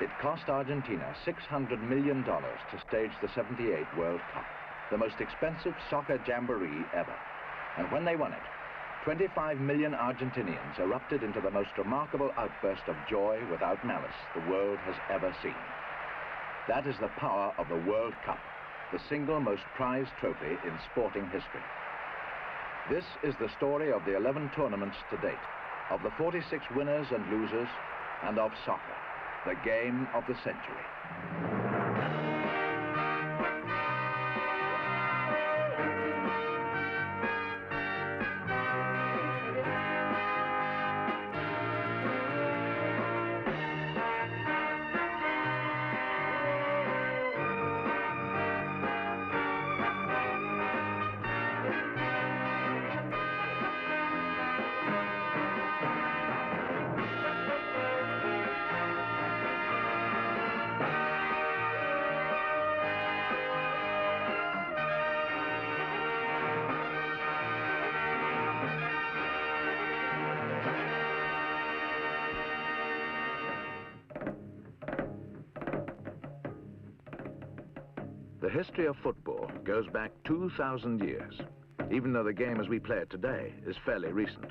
It cost Argentina $600 million to stage the '78 World Cup, the most expensive soccer jamboree ever. And when they won it, 25 million Argentinians erupted into the most remarkable outburst of joy without malice the world has ever seen. That is the power of the World Cup, the single most prized trophy in sporting history. This is the story of the 11 tournaments to date, of the 46 winners and losers, and of soccer, the game of the century. The history of football goes back 2,000 years, even though the game as we play it today is fairly recent.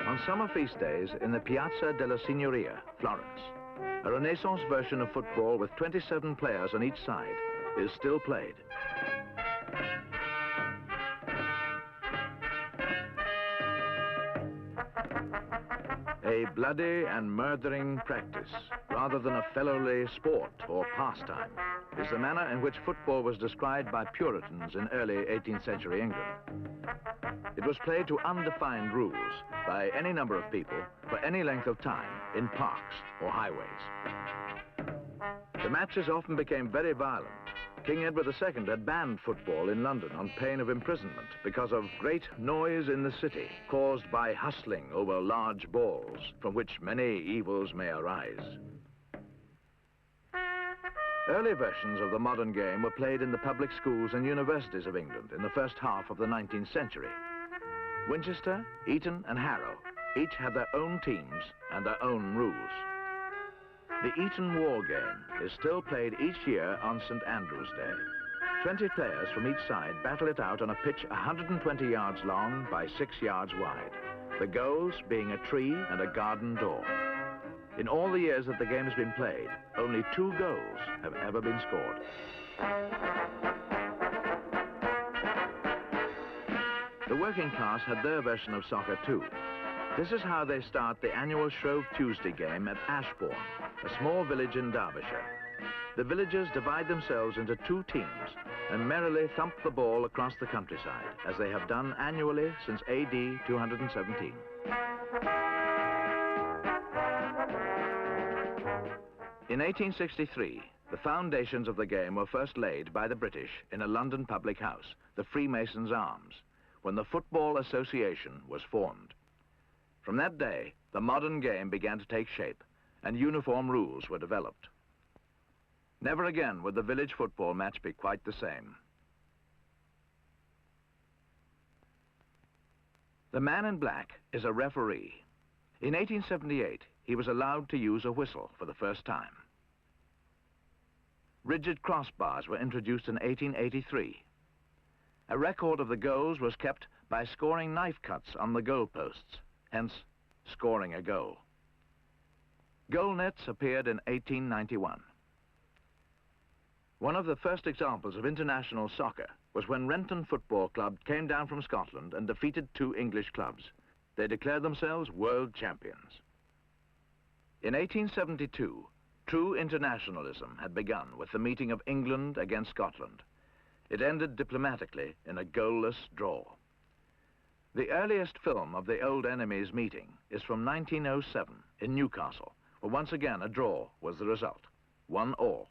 On summer feast days in the Piazza della Signoria, Florence, a Renaissance version of football with 27 players on each side is still played. A bloody and murdering practice, rather than a fellowly sport or pastime, is the manner in which football was described by Puritans in early 18th century England. It was played to undefined rules by any number of people for any length of time in parks or highways. The matches often became very violent. King Edward II had banned football in London on pain of imprisonment because of great noise in the city caused by hustling over large balls, from which many evils may arise. Early versions of the modern game were played in the public schools and universities of England in the first half of the 19th century. Winchester, Eton and Harrow each had their own teams and their own rules. The Eton War game is still played each year on St. Andrew's Day. 20 players from each side battle it out on a pitch 120 yards long by 6 yards wide, the goals being a tree and a garden door. In all the years that the game has been played, only 2 goals have ever been scored. The working class had their version of soccer too. This is how they start the annual Shrove Tuesday game at Ashbourne, a small village in Derbyshire. The villagers divide themselves into 2 teams and merrily thump the ball across the countryside, as they have done annually since AD 217. In 1863, the foundations of the game were first laid by the British in a London public house, the Freemasons' Arms, when the Football Association was formed. From that day, the modern game began to take shape, and uniform rules were developed. Never again would the village football match be quite the same. The man in black is a referee. In 1878, he was allowed to use a whistle for the first time. Rigid crossbars were introduced in 1883. A record of the goals was kept by scoring knife cuts on the goalposts, hence scoring a goal. Goal nets appeared in 1891. One of the first examples of international soccer was when Renton Football Club came down from Scotland and defeated 2 English clubs. They declared themselves world champions. In 1872, true internationalism had begun with the meeting of England against Scotland. It ended diplomatically in a goalless draw. The earliest film of the old enemies meeting is from 1907 in Newcastle, where once again a draw was the result, 1-1.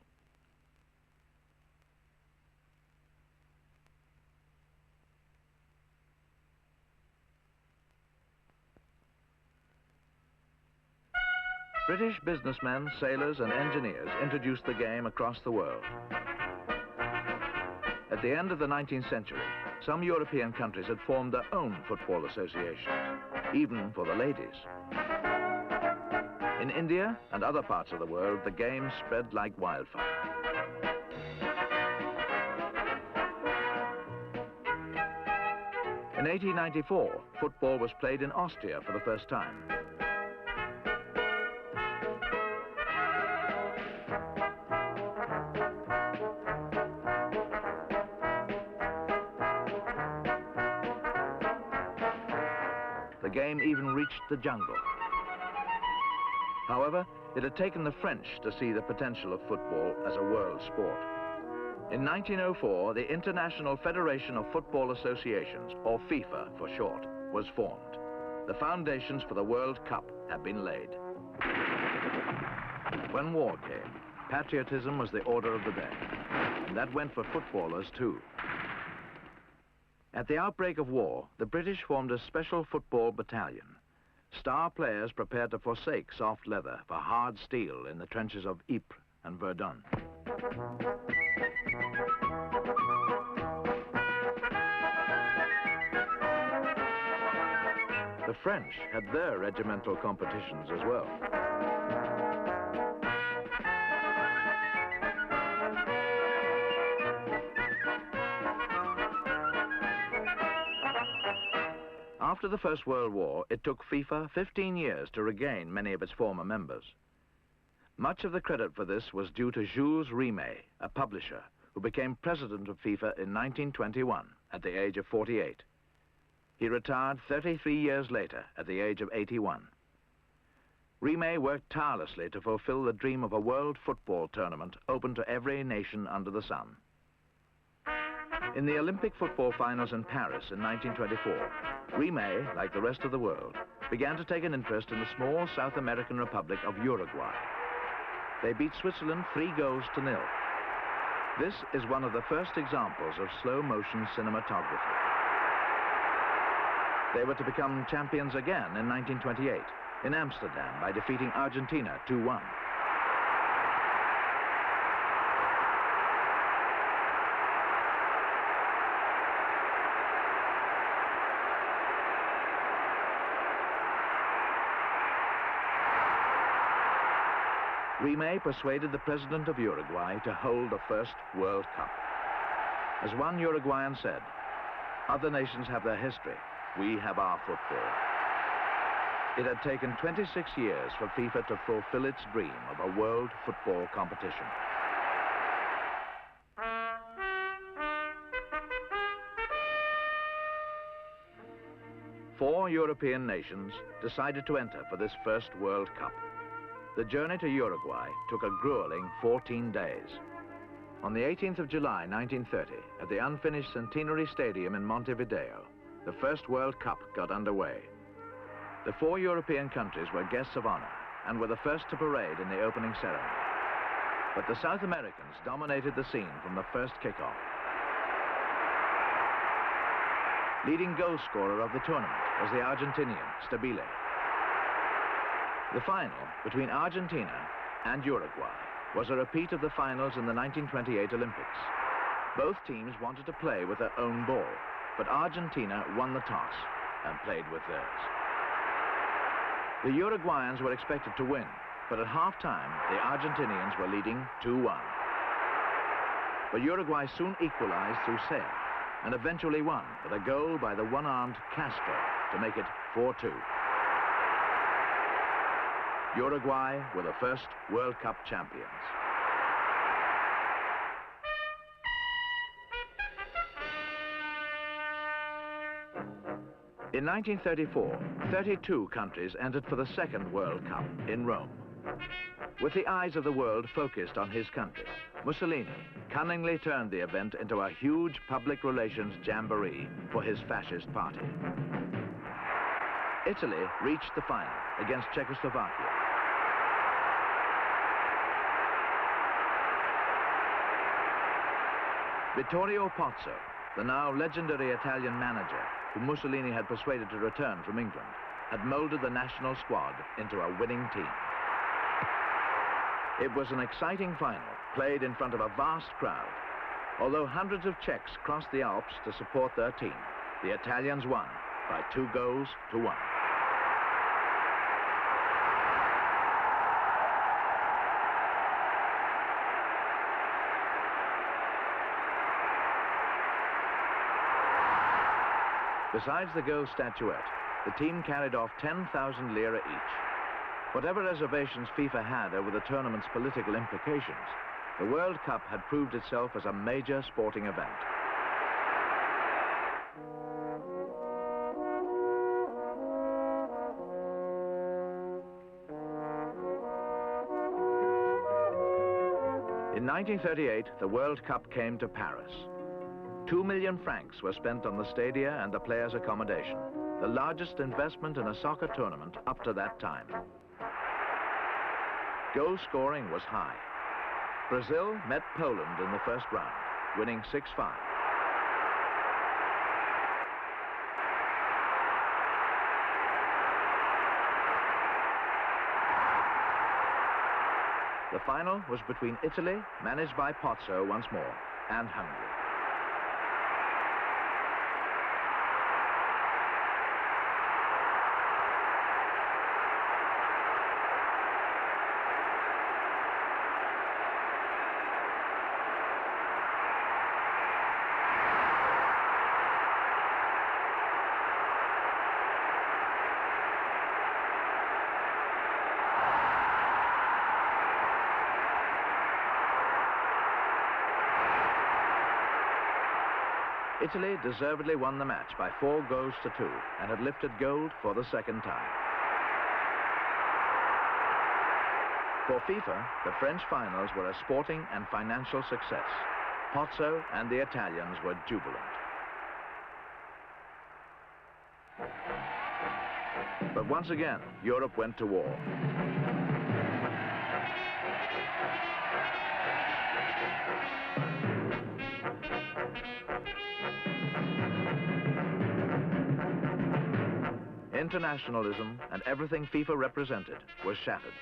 British businessmen, sailors and engineers introduced the game across the world. At the end of the 19th century, some European countries had formed their own football associations, even for the ladies. In India and other parts of the world, the game spread like wildfire. In 1894, football was played in Austria for the first time. The game even reached the jungle. However, it had taken the French to see the potential of football as a world sport. In 1904, the International Federation of Football Associations, or FIFA for short, was formed. The foundations for the World Cup had been laid. When war came, patriotism was the order of the day, and that went for footballers too. At the outbreak of war, the British formed a special football battalion. Star players prepared to forsake soft leather for hard steel in the trenches of Ypres and Verdun. The French had their regimental competitions as well. After the First World War, it took FIFA 15 years to regain many of its former members. Much of the credit for this was due to Jules Rimet, a publisher, who became president of FIFA in 1921 at the age of 48. He retired 33 years later at the age of 81. Rimet worked tirelessly to fulfill the dream of a world football tournament open to every nation under the sun. In the Olympic football finals in Paris in 1924, Rimet, like the rest of the world, began to take an interest in the small South American republic of Uruguay. They beat Switzerland 3-0. This is one of the first examples of slow-motion cinematography. They were to become champions again in 1928 in Amsterdam by defeating Argentina 2-1. Rimet persuaded the president of Uruguay to hold the first World Cup. As one Uruguayan said, "Other nations have their history, we have our football." It had taken 26 years for FIFA to fulfill its dream of a world football competition. Four European nations decided to enter for this first World Cup. The journey to Uruguay took a grueling 14 days. On the 18th of July, 1930, at the unfinished Centenary Stadium in Montevideo, the first World Cup got underway. The four European countries were guests of honor and were the first to parade in the opening ceremony. But the South Americans dominated the scene from the first kickoff. Leading goal scorer of the tournament was the Argentinian, Stabile. The final between Argentina and Uruguay was a repeat of the finals in the 1928 Olympics. Both teams wanted to play with their own ball, but Argentina won the toss and played with theirs. The Uruguayans were expected to win, but at halftime, the Argentinians were leading 2-1. But Uruguay soon equalized through Sea and eventually won with a goal by the one-armed Castro to make it 4-2. Uruguay were the first World Cup champions. In 1934, 32 countries entered for the second World Cup in Rome. With the eyes of the world focused on his country, Mussolini cunningly turned the event into a huge public relations jamboree for his fascist party. Italy reached the final against Czechoslovakia. Vittorio Pozzo, the now legendary Italian manager who Mussolini had persuaded to return from England, had molded the national squad into a winning team. It was an exciting final, played in front of a vast crowd. Although hundreds of Czechs crossed the Alps to support their team, the Italians won by 2-1. Besides the gold statuette, the team carried off 10,000 lira each. Whatever reservations FIFA had over the tournament's political implications, the World Cup had proved itself as a major sporting event. In 1938, the World Cup came to Paris. 2 million francs were spent on the stadia and the players' accommodation, the largest investment in a soccer tournament up to that time. Goal scoring was high. Brazil met Poland in the first round, winning 6-5. The final was between Italy, managed by Pozzo once more, and Hungary. Italy deservedly won the match by 4 goals to 2 and had lifted gold for the second time. For FIFA, the French finals were a sporting and financial success. Pozzo and the Italians were jubilant. But once again, Europe went to war. Internationalism and everything FIFA represented was shattered.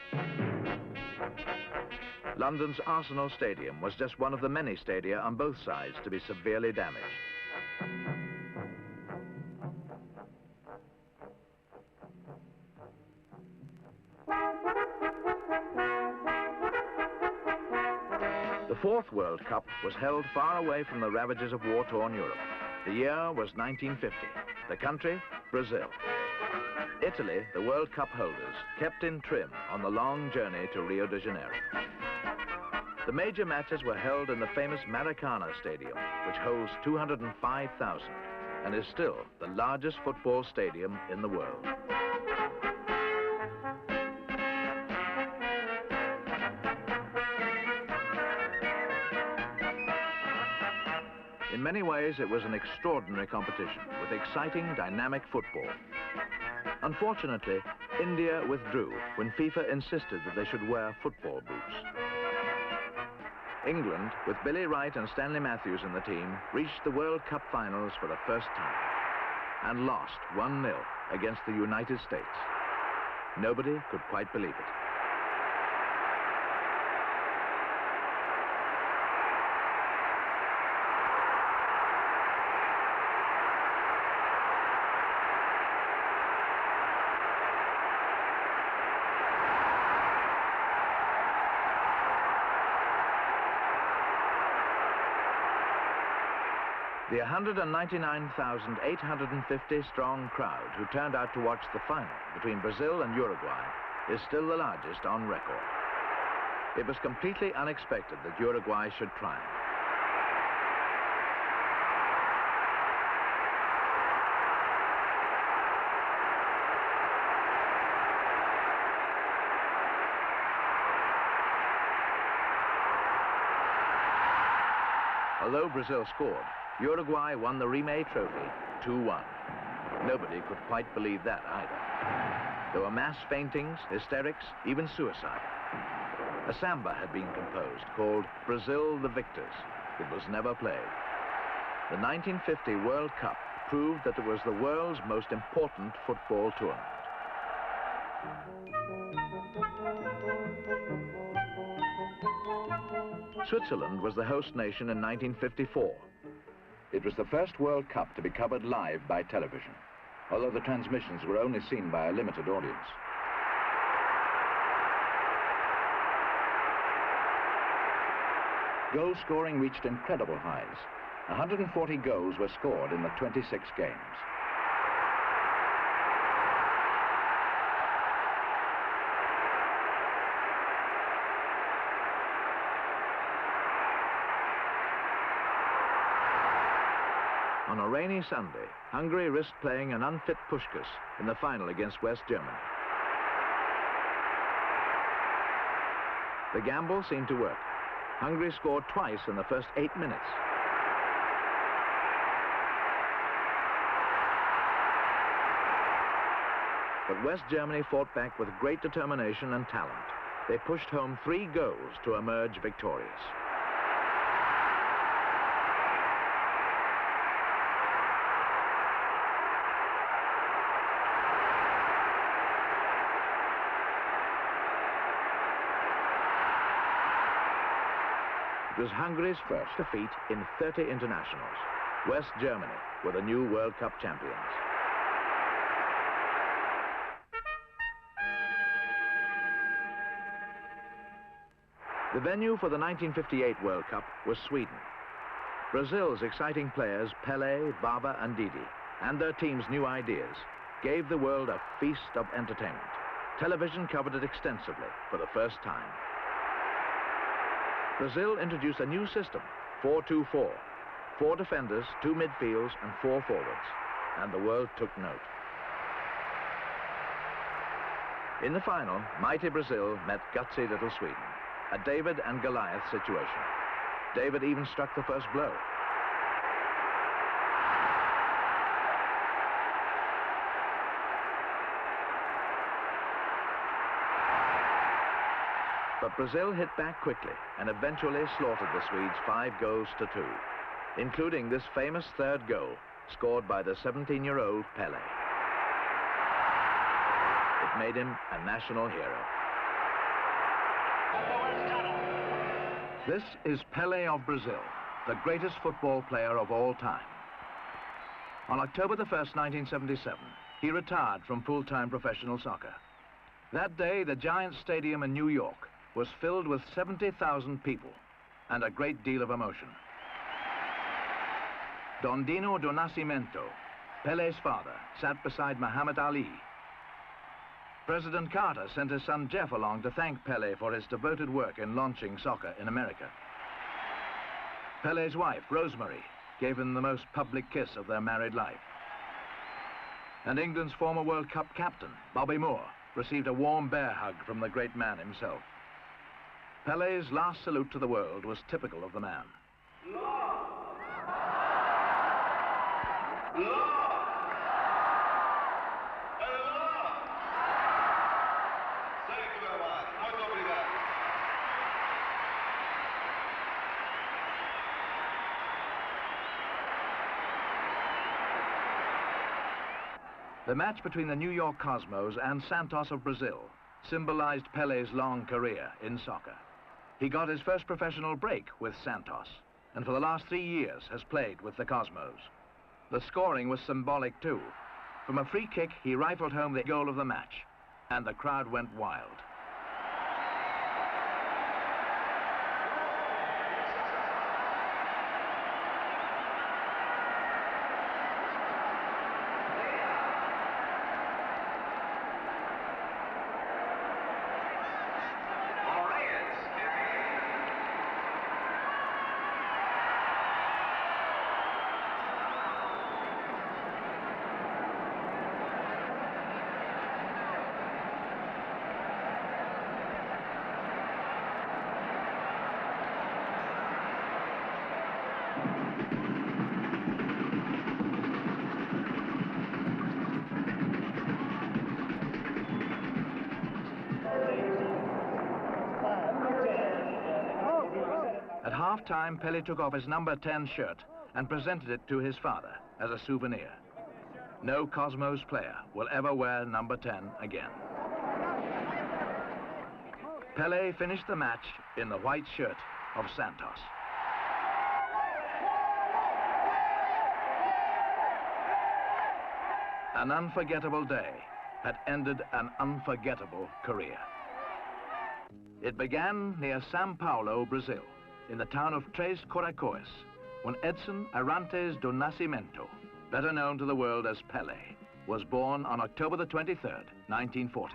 London's Arsenal Stadium was just one of the many stadia on both sides to be severely damaged. The fourth World Cup was held far away from the ravages of war-torn Europe. The year was 1950. The country, Brazil. Italy, the World Cup holders, kept in trim on the long journey to Rio de Janeiro. The major matches were held in the famous Maracana Stadium, which holds 205,000 and is still the largest football stadium in the world. In many ways, it was an extraordinary competition with exciting, dynamic football. Unfortunately, India withdrew when FIFA insisted that they should wear football boots. England, with Billy Wright and Stanley Matthews in the team, reached the World Cup finals for the first time and lost 1-0 against the United States. Nobody could quite believe it. The 199,850-strong crowd who turned out to watch the final between Brazil and Uruguay is still the largest on record. It was completely unexpected that Uruguay should triumph. Although Brazil scored, Uruguay won the Rimet Trophy 2-1. Nobody could quite believe that either. There were mass faintings, hysterics, even suicide. A samba had been composed called Brazil the Victors. It was never played. The 1950 World Cup proved that it was the world's most important football tournament. Switzerland was the host nation in 1954. It was the first World Cup to be covered live by television, although the transmissions were only seen by a limited audience. Goal scoring reached incredible highs. 140 goals were scored in the 26 games. On a rainy Sunday, Hungary risked playing an unfit Puskás in the final against West Germany. The gamble seemed to work. Hungary scored twice in the first 8 minutes. But West Germany fought back with great determination and talent. They pushed home 3 goals to emerge victorious. It was Hungary's first defeat in 30 internationals. West Germany were the new World Cup champions. The venue for the 1958 World Cup was Sweden. Brazil's exciting players, Pelé, Bava and Didi, and their team's new ideas, gave the world a feast of entertainment. Television covered it extensively for the first time. Brazil introduced a new system, 4-2-4. 4 defenders, 2 midfields and 4 forwards. And the world took note. In the final, mighty Brazil met gutsy little Sweden. A David and Goliath situation. David even struck the first blow. But Brazil hit back quickly and eventually slaughtered the Swedes 5-2, including this famous 3rd goal scored by the 17-year-old Pelé. It made him a national hero. This is Pelé of Brazil, the greatest football player of all time. On October the 1st, 1977, he retired from full-time professional soccer. That day, the Giants Stadium in New York was filled with 70,000 people and a great deal of emotion. Dondino do Nascimento, Pelé's father, sat beside Muhammad Ali. President Carter sent his son Jeff along to thank Pelé for his devoted work in launching soccer in America. Pelé's wife, Rosemary, gave him the most public kiss of their married life. And England's former World Cup captain, Bobby Moore, received a warm bear hug from the great man himself. Pelé's last salute to the world was typical of the man. The match between the New York Cosmos and Santos of Brazil symbolized Pelé's long career in soccer. He got his first professional break with Santos, and for the last 3 years has played with the Cosmos. The scoring was symbolic too. From a free kick, he rifled home the goal of the match, and the crowd went wild. At half-time, Pelé took off his number 10 shirt and presented it to his father as a souvenir. No Cosmos player will ever wear number 10 again. Pelé finished the match in the white shirt of Santos. An unforgettable day had ended an unforgettable career. It began near São Paulo, Brazil, in the town of Três Corações, when Edson Arantes do Nascimento, better known to the world as Pelé, was born on October the 23rd, 1940.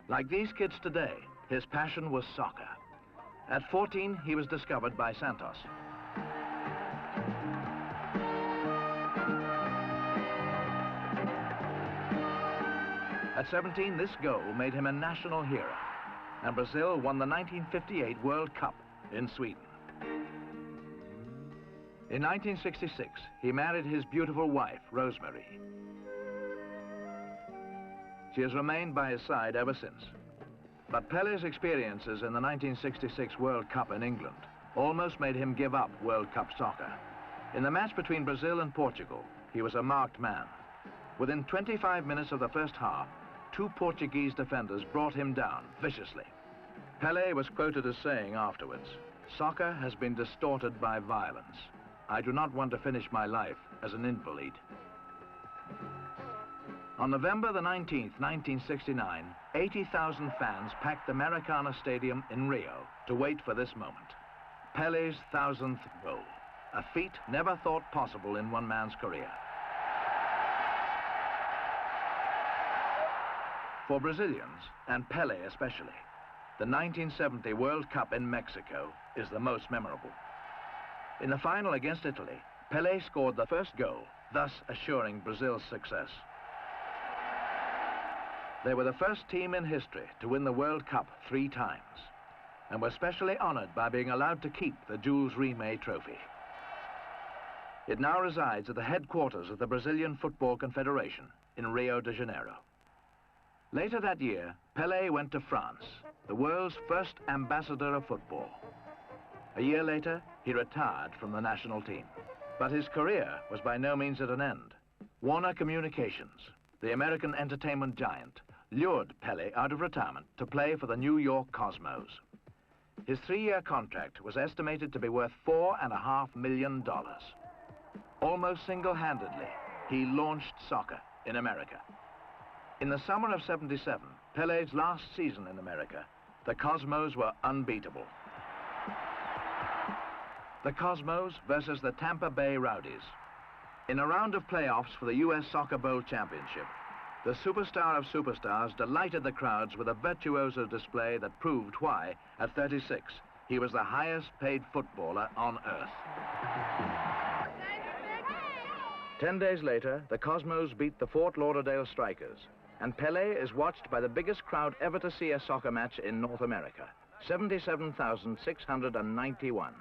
Like these kids today, his passion was soccer. At 14, he was discovered by Santos. At 17, this goal made him a national hero, and Brazil won the 1958 World Cup in Sweden. In 1966, he married his beautiful wife, Rosemary. She has remained by his side ever since. But Pele's experiences in the 1966 World Cup in England almost made him give up World Cup soccer. In the match between Brazil and Portugal, he was a marked man. Within 25 minutes of the first half, 2 Portuguese defenders brought him down viciously. Pelé was quoted as saying afterwards, "Soccer has been distorted by violence. I do not want to finish my life as an invalid." On November the 19th, 1969, 80,000 fans packed the Maracana Stadium in Rio to wait for this moment. Pelé's 1,000th goal, a feat never thought possible in one man's career. For Brazilians, and Pelé especially, the 1970 World Cup in Mexico is the most memorable. In the final against Italy, Pelé scored the first goal, thus assuring Brazil's success. They were the first team in history to win the World Cup 3 times, and were specially honored by being allowed to keep the Jules Rimet trophy. It now resides at the headquarters of the Brazilian Football Confederation in Rio de Janeiro. Later that year, Pelé went to France, the world's first ambassador of football. A year later, he retired from the national team. But his career was by no means at an end. Warner Communications, the American entertainment giant, lured Pelé out of retirement to play for the New York Cosmos. His 3-year contract was estimated to be worth $4.5 million. Almost single-handedly, he launched soccer in America. In the summer of '77, Pelé's last season in America, the Cosmos were unbeatable. The Cosmos versus the Tampa Bay Rowdies. In a round of playoffs for the U.S. Soccer Bowl Championship, the superstar of superstars delighted the crowds with a virtuoso display that proved why, at 36, he was the highest-paid footballer on earth. 10 days later, the Cosmos beat the Fort Lauderdale Strikers, and Pelé is watched by the biggest crowd ever to see a soccer match in North America, 77,691.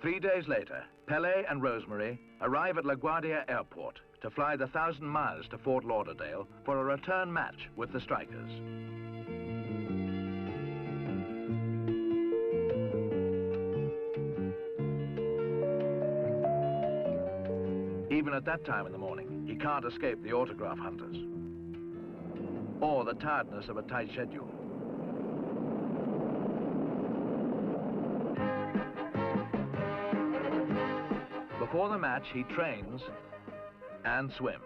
Three days later, Pelé and Rosemary arrive at LaGuardia Airport to fly the 1,000 miles to Fort Lauderdale for a return match with the Strikers. Even at that time in the morning, he can't escape the autograph hunters or the tiredness of a tight schedule. Before the match, he trains and swims.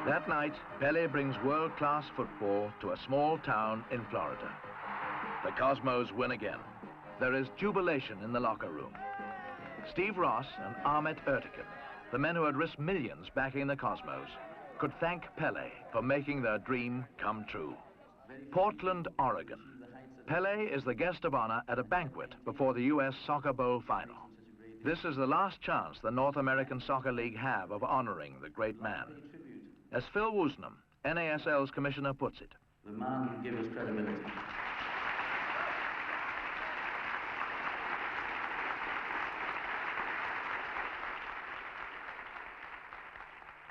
That night, Pelé brings world-class football to a small town in Florida. The Cosmos win again. There is jubilation in the locker room. Steve Ross and Ahmet Ertekin, the men who had risked millions backing the Cosmos, could thank Pelé for making their dream come true. Portland, Oregon. Pelé is the guest of honor at a banquet before the U.S. Soccer Bowl final. This is the last chance the North American Soccer League have of honoring the great man. As Phil Woosnam, NASL's commissioner, puts it, "The man who gave us credibility."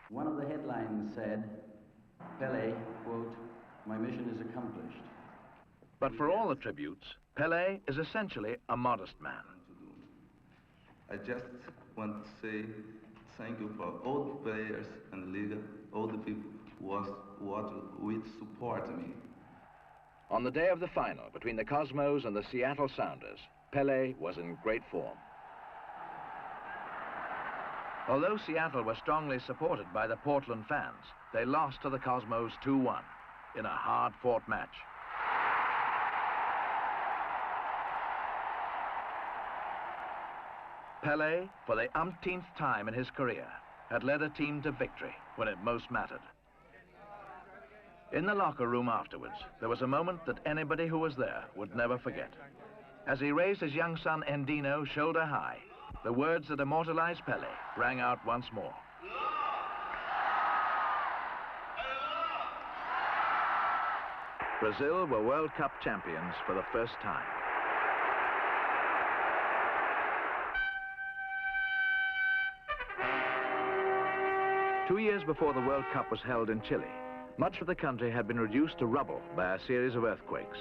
One of the headlines said, Pelé, quote, "My mission is accomplished." But for all the tributes, Pelé is essentially a modest man. I just want to say thank you for all the players and Liga, all the people which support me. On the day of the final between the Cosmos and the Seattle Sounders, Pelé was in great form. Although Seattle was strongly supported by the Portland fans, they lost to the Cosmos 2-1 in a hard-fought match. Pelé, for the umpteenth time in his career, had led a team to victory when it most mattered. In the locker room afterwards, there was a moment that anybody who was there would never forget. As he raised his young son Endino shoulder high, the words that immortalized Pelé rang out once more. Brazil were World Cup champions for the first time. Two years before the World Cup was held in Chile, much of the country had been reduced to rubble by a series of earthquakes.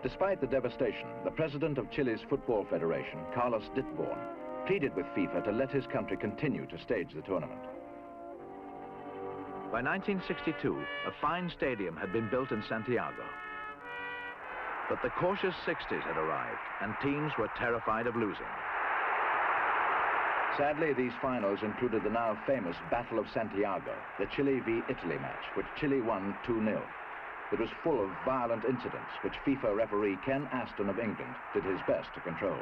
Despite the devastation, the president of Chile's Football Federation, Carlos Ditborn, pleaded with FIFA to let his country continue to stage the tournament. By 1962, a fine stadium had been built in Santiago. But the cautious 60s had arrived, and teams were terrified of losing. Sadly, these finals included the now famous Battle of Santiago, the Chile v. Italy match, which Chile won 2-0. It was full of violent incidents, which FIFA referee Ken Aston of England did his best to control.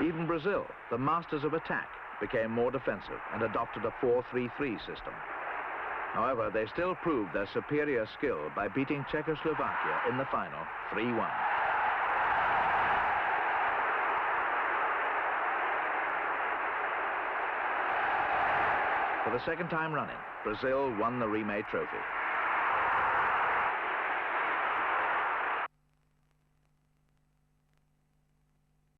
Even Brazil, the masters of attack, became more defensive and adopted a 4-3-3 system. However, they still proved their superior skill by beating Czechoslovakia in the final 3-1. For the second time running, Brazil won the remade trophy.